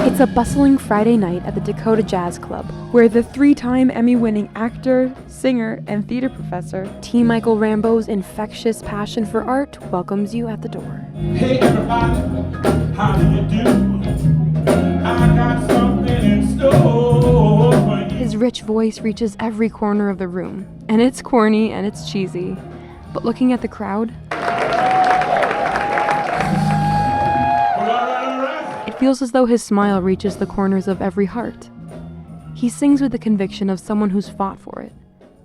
It's a bustling Friday night at the Dakota Jazz Club, where the 3-time Emmy-winning actor, singer, and theater professor, T. Michael Rambo's infectious passion for art welcomes you at the door. Hey everybody, how do you do? I got something in store for you. His rich voice reaches every corner of the room, and it's corny and it's cheesy. But looking at the crowd, it feels as though his smile reaches the corners of every heart. He sings with the conviction of someone who's fought for it.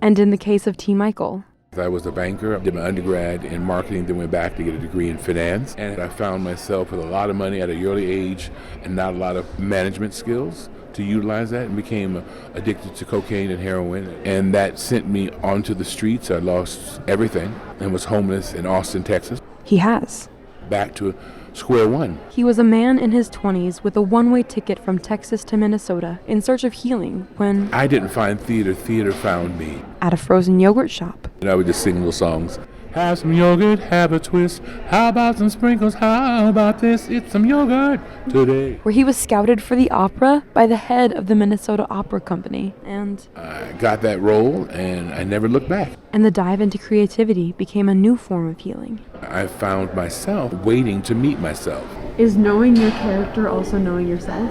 And in the case of T. Michael, I was a banker, did my undergrad in marketing, then went back to get a degree in finance. And I found myself with a lot of money at an early age and not a lot of management skills to utilize that, and became addicted to cocaine and heroin. And that sent me onto the streets. I lost everything and was homeless in Austin, Texas. he has. Back to square one. He was a man in his 20s with a one-way ticket from Texas to Minnesota in search of healing when, I didn't find theater, theater found me. at a frozen yogurt shop, And I would just sing little songs. Have some yogurt, have a twist. How about some sprinkles? How about this? It's some yogurt today. where he was scouted for the opera by the head of the Minnesota Opera Company, and I got that role and I never looked back. the dive into creativity became a new form of healing. I found myself waiting to meet myself. Is knowing your character also knowing yourself?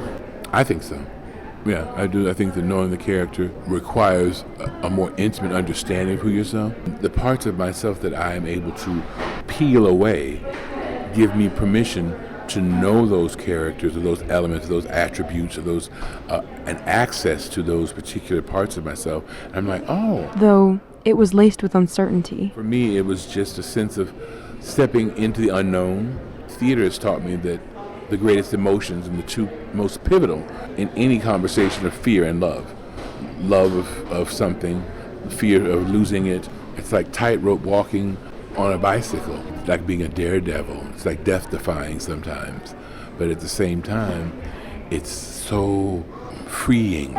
I think so. Yeah, I do. I think that knowing the character requires a more intimate understanding of who yourself. The parts of myself that I am able to peel away give me permission to know those characters or those elements, those attributes, or those and access to those particular parts of myself. And I'm like, oh. Though it was laced with uncertainty. For me, it was just a sense of stepping into the unknown. Theater has taught me that the greatest emotions and the two most pivotal in any conversation are fear and love. Love of something, fear of losing it. It's like tightrope walking on a bicycle. It's like being a daredevil. It's like death-defying sometimes. But at the same time, it's so freeing.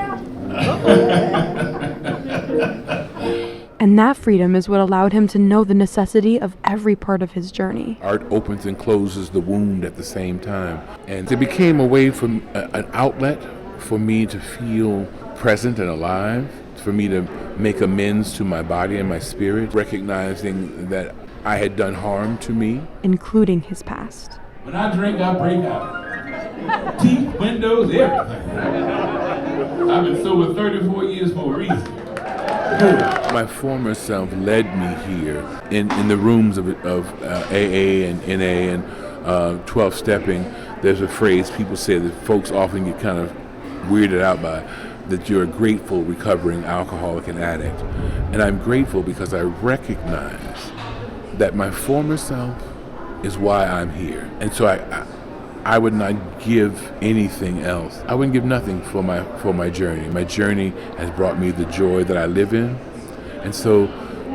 And that freedom is what allowed him to know the necessity of every part of his journey. Art opens and closes the wound at the same time. And it became a way for an outlet for me to feel present and alive, for me to make amends to my body and my spirit, recognizing that I had done harm to me. Including his past. When I drink, I break out. Teeth, windows, everything. I've been sober 34 years for a reason. My former self led me here in the rooms of AA and NA and 12-stepping. There's a phrase people say that folks often get kind of weirded out by, that you're a grateful recovering alcoholic and addict. And I'm grateful because I recognize that my former self is why I'm here. And so I would not give anything else. I wouldn't give nothing for my journey. My journey has brought me the joy that I live in. And so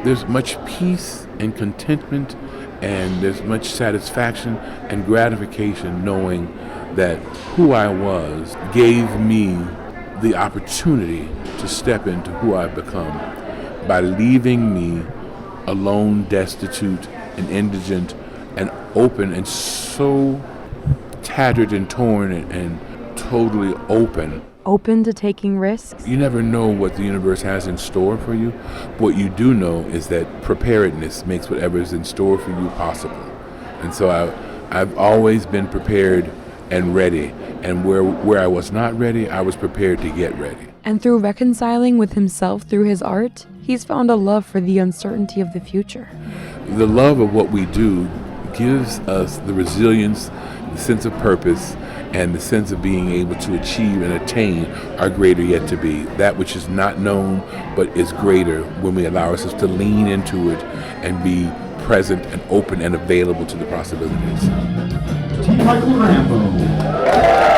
there's much peace and contentment, and there's much satisfaction and gratification knowing that who I was gave me the opportunity to step into who I've become by leaving me alone, destitute, and indigent, and open, and so tattered and torn and totally open. Open to taking risks? You never know what the universe has in store for you. What you do know is that preparedness makes whatever is in store for you possible. And so I've always been prepared and ready. And where I was not ready, I was prepared to get ready. And through reconciling with himself through his art, he's found a love for the uncertainty of the future. The love of what we do gives us the resilience, the sense of purpose, and the sense of being able to achieve and attain our greater yet to be. That which is not known, but is greater when we allow ourselves to lean into it and be present and open and available to the possibilities. T. Michael Rambo.